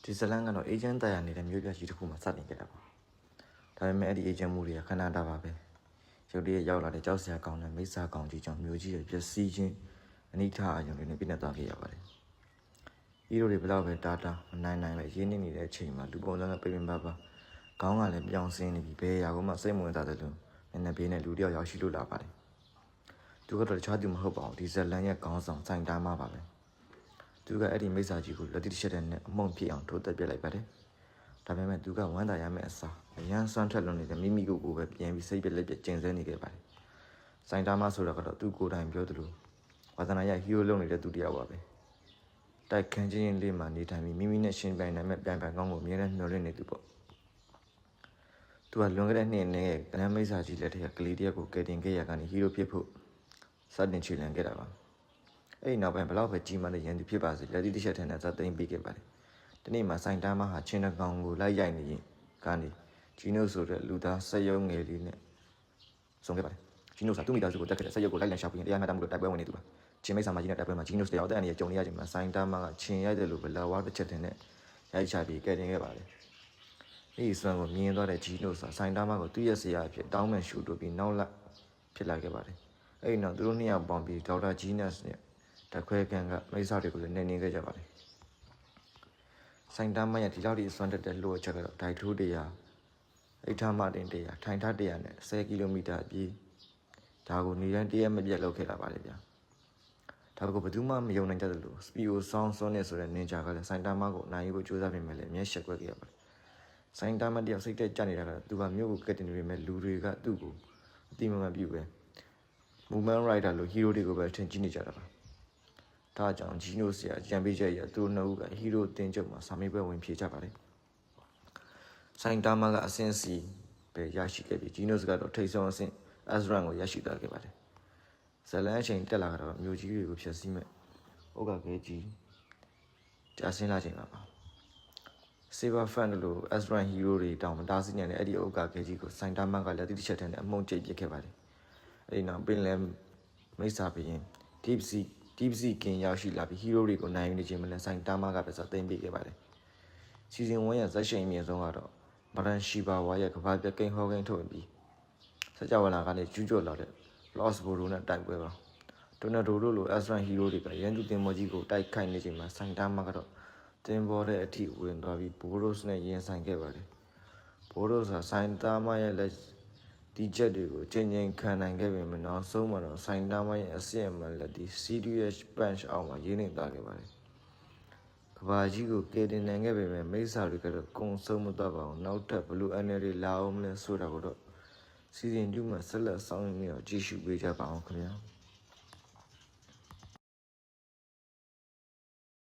ဒီဇလန်ကတော့ agent တရားနေတဲ့မျိုးပြရှိတစ်ခုမှစတင်ခဲ့တာပါဒါပေမဲ့အဲ့ဒီ agent မှုတွေကခဏတာပါပဲရုပ်တရက်ရောက်လာတဲ့ကြောက်စရာကောင်းတဲ့မိစ္ဆာကောင်းကြီးကြောင့်မျိုးကြီးရဲ့ပျက်စီးခြင်းအနိဋ္ဌအယုံတွေနဲ့ပြည့်နေသွားခဲ့ရပါတယ်ဟီးရိုတွေဘယ်တော့ပဲတာတာမနိုင်ပဲရင်းနေနေတဲ့အချိန်မှာလူပုံစံကပြင်းပါပါခေါင်းကလည်းပြောင်းစင်းနေပြီးဘယ်ရာကမှစိတ်ဝင်စားတဲ့လူမျက်နှာပေးနဲ့လူတယောက်ရောက်ရှိလို့လာပါတယ်သူကတော့တခြားသူမဟုတ်ပါဘူးဒီဇလန်ရဲ့ခေါင်းဆောင်စိုင်းတားမပါပဲသူကအဲ့ဒီမိစ္ဆာကြီးကိုလက်တိတစ်ချက်တည်းနဲ့အမုံဖြစ်အောင်ထိုးတက်ပြလိုက်ပါတယ်ဒါပေမဲ့သူကဝမ်းသာရမယ့်အစားအရန်ဆွမ်းထက်လွန်နေတဲ့မိမိကိုပဲပြန်ပြီးစိတ်ပြက်လက်ပြက်ကျင်ဆဲနေခဲ့ပါတယ်စိုင်းတားမဆိုတော့ကတော့သူကိုယ်တိုင်ပြောသလိုဝါသနာရဟီးရိုးလုံးနေတဲ့သူတယောက်ပါပဲတိုက်ခန်းချင်းလေးမှာနေထိုင်ပြီးမိမိနဲ့ရှင်ပြိုင်နိုင်မဲ့ပြန်ကောင်းကိုအမြဲတမ်းမျှော်လင့်နေသူပေါ့သူကလွန်ခဲ့တဲ့နှစ်နဲ့ကနမ်းမိစ္ဆာကြီးလက်ထက်ကလေးတယောက်ကိုကယ်တင်ခဲ့ရကနေဟီးရိုးဖြစ်ဖို့စတင်ချီလန်ခဲ့တာပါအဲ့ဒီနောက်ပိုင်းဘလောက်ပဲကြီးမားတဲ့ရန်သူဖြစ်ပါစေလက်တိတစ်ချက်ထက်နဲ့စသိမ်းပေးခဲ့ပါတယ်ဒီနေ့မှာစိုင်းတားမဟာချင်းတကောင်ကိုလိုက်ရိုက်နေရင်ကနေဂျီနိုဆိုတဲ့လူသားစက်ရုံငယ်လေးနဲ့ဆုံးခဲ့ပါတယ်ဂျီနိုဆိုတာသူ့မိသားစုကိုတက်ခဲ့တဲ့စက်ရုံကိုလိုက်လံရှာဖွေရင်တရားမျှတမှုလို့တိုက်ပွဲဝင်နေသူပါချင်းမိတ်ဆာမကြီးနဲ့တိုက်ပွဲမှာဂျီနိုစတရားအသက်အန္တရာယ်ကြုံနေရချိန်မှာစိုင်းတားမကချင်းရိုက်တယ်လို့ပဲလာဝါတစ်ချက်ထင်နဲ့ရိုက်ချပြီးကယ်တင်ခဲ့ပါတယ်ဒီစွမ်းကိုမြင်သွားတဲ့ဂျီနိုဆိုတာစိုင်းတားမကိုသူ့ရဲ့ဆရာအဖြစ်တောင်းမှန်ရှူတို့ပြီးနောက်လာဖြစ်လာခဲ့ပါတယ်အဲ့ဒီနောက်သူတို့နှစ်ယောက်ပေါင်းပြီးဒေါက်တာဂျီနက်စ်နဲ့တခွဲကန်ကမိစ္ဆာတွေကိုလည်းနေခဲ့ကြပါတယ်စိုင်းတားမရဲ့ဒီလောက်ဒီစွမ်းတက်တဲ့လို့ချက်ကတော့ဒိုက်ထိုးတရားအိတ်ထမတင်တရားထိုင်ထားတရားနဲ့10ကီလိုမီတာအပြေးဒါကိုနေတိုင်းတရက်မပြတ်လောက်ခဲ့တာပါလေဗျာဒါကဘယ်သူမှမယုံနိုင်ကြသလိုစပီယိုဆောင်းစွန်းနေဆိုတဲ့နင်ဂျာကလည်းစိုင်းတားမကိုနိုင်ဖို့ကြိုးစားပြင်မဲ့လည်းမျက်ရှက်ကွက်ခဲ့ရပါတယ်စိုင်းတားမတယောက်စိတ်တက်ကြနေတာကသူကမြို့ကိုကက်တင်နေပေမဲ့လူတွေကသူ့ကိုအတိမမှန်ပြုပဲMovement Rider လို့ဟီးရိုတွေကိုပဲထင်ကြီးနေကြတာပါဒါကြောင့်ဂျီနိုဆရာကြံပေးချက်ရသူတို့နှစ်ဦးကဟီးရိုတင်ကြုံမှာစာမေးပွဲဝင်ဖြေကြပါတယ်စိုင်းတားမကအဆင့်စီပဲရရှိခဲ့ပြီးဂျီနိုစကတော့ထိတ်ဆုံးအဆင့် Azran ကိုရရှိသွားခဲ့ပါတယ်ဇလန်အချိန်တက်လာတော့မြို့ကြီးတွေကိုဖျက်ဆီးမဲ့ဥက္ကခဲကြီးကြာဆင်းလာချိန်မှာပါSaber Fan လို့ Azran Hero တွေတောင်မတားဆီးနိုင်တဲ့အဲ့ဒီဥက္ကခဲကြီးကိုစိုင်းတားမကလက်တိတစ်ချက်တည်းနဲ့အမုံကျိတ်ပစ်ခဲ့ပါတယ်အဲ့ဒီနောက်ပင်လယ်မိစ္ဆာဘရင် Deep Sea King ရောက်ရှိလာပြီး hero တွေကိုနိုင်နေခြင်းမလဲဆိုင်တားမကပဲစသိမ်းပေးခဲ့ပါတယ်စီဇန်1ရဲ့ဇက်ရှိန်အမြင့်ဆုံးကတော့မရန်ရှိဘာဝါရဲ့ကဘာပြကိန်းဟောကိန်းထုတ်ပြီးစကြဝဠာကနေကျူးကျော်လာတဲ့ Lost Boro နဲ့တိုက်ပွဲပါတိုနာဒိုတို့လို Azran hero တွေကရန်သူတင်မော်ကြီးကိုတိုက်ခိုက်နေချိန်မှာဆိုင်တားမကတော့တင်ပေါ်တဲ့အထိဝင်သွားပြီး Boros နဲ့ရင်ဆိုင်ခဲ့ပါတယ်Boros ကဆိုင်တားမရဲ့လက်ဒီချက်တွေကိုချိန်ချိန်ခံနိုင်ခဲ့ပေမဲ့နောက်ဆုံးမှာတော့စိုင်းတားမရဲ့အစစ်အမှန်လက်ဒီ CDH punch အောင်မှာရင်းနေသွားခဲ့ပါတယ်ကဘာကြီးကိုကယ်တင်နိုင်ခဲ့ပေမဲ့မိစ္ဆာတွေကတော့ကုံဆုံးမသွားပါဘူးနောက်ထပ်ဘလူး NL လာအောင်လဲဆိုတာကိုတော့စီစဉ်2မှာဆက်လက်ဆောင်ရွက်နေတော့ကြည့်ရှုပေးကြပါအောင်ခင်ဗျာ